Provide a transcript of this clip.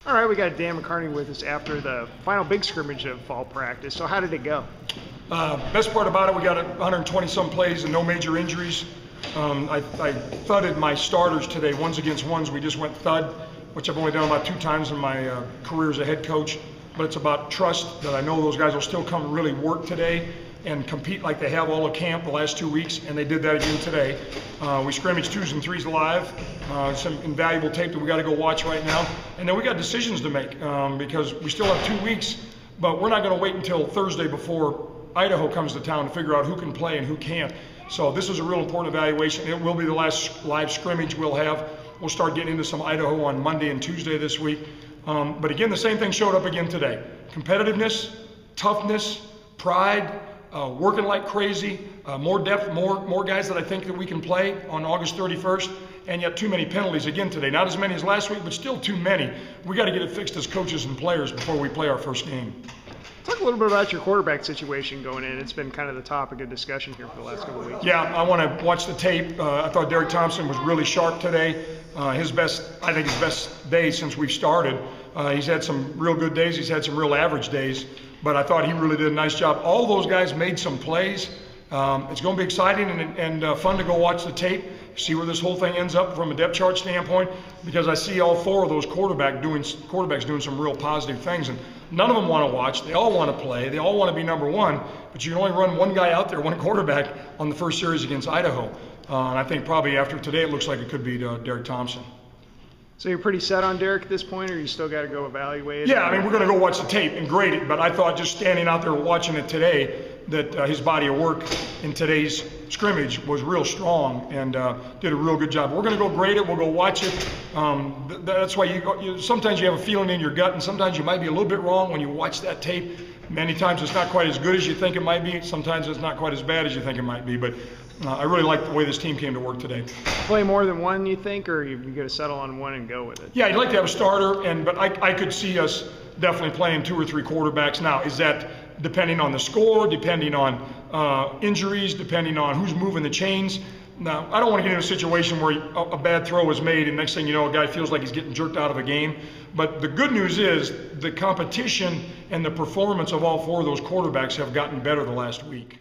All right, we got Dan McCarney with us after the final big scrimmage of fall practice. So how did it go? Best part about it, we got 120-some plays and no major injuries. I thudded my starters today, ones against ones. We just went thud, which I've only done about 2 times in my career as a head coach. But it's about trust that I know those guys will still come and really work today and compete like they have all of camp the last 2 weeks, and they did that again today. We scrimmaged 2s and 3s live, some invaluable tape that we got to go watch right now. And then we got decisions to make because we still have 2 weeks, but we're not going to wait until Thursday before Idaho comes to town to figure out who can play and who can't. So this is a real important evaluation. It will be the last live scrimmage we'll have. We'll start getting into some Idaho on Monday and Tuesday this week. But again, the same thing showed up again today. Competitiveness, toughness, pride, working like crazy, more depth, more guys that I think that we can play on August 31st, and yet too many penalties again today. Not as many as last week, but still too many. We got to get it fixed as coaches and players before we play our first game. Talk a little bit about your quarterback situation going in. It's been kind of the topic of discussion here for the last couple of weeks. Yeah, I want to watch the tape. I thought Derek Thompson was really sharp today. I think his best day since we've started. He's had some real good days. He's had some real average days. But I thought he really did a nice job. All those guys made some plays. It's going to be exciting and fun to go watch the tape, see where this whole thing ends up from a depth chart standpoint, because I see all 4 of those quarterbacks doing some real positive things. And none of them want to watch. They all want to play. They all want to be number 1. But you can only run one guy out there, one quarterback, on the first series against Idaho. And I think probably after today it looks like it could be Derek Thompson. So you're pretty set on Derek at this point, or you still got to go evaluate it? Yeah, I mean, we're going to go watch the tape and grade it, but I thought just standing out there watching it today that his body of work in today's scrimmage was real strong and did a real good job. We're going to go grade it. We'll go watch it. That's why sometimes you have a feeling in your gut, and sometimes you might be a little bit wrong when you watch that tape. Many times it's not quite as good as you think it might be. Sometimes it's not quite as bad as you think it might be. But I really like the way this team came to work today. Play more than one, you think, or you going to settle on one and go with it? Yeah, I'd like to have a starter, but I could see us definitely playing 2 or 3 quarterbacks. Now, is that depending on the score, depending on injuries, depending on who's moving the chains? Now, I don't want to get in a situation where a bad throw is made and next thing you know, a guy feels like he's getting jerked out of a game. But the good news is the competition and the performance of all 4 of those quarterbacks have gotten better the last week.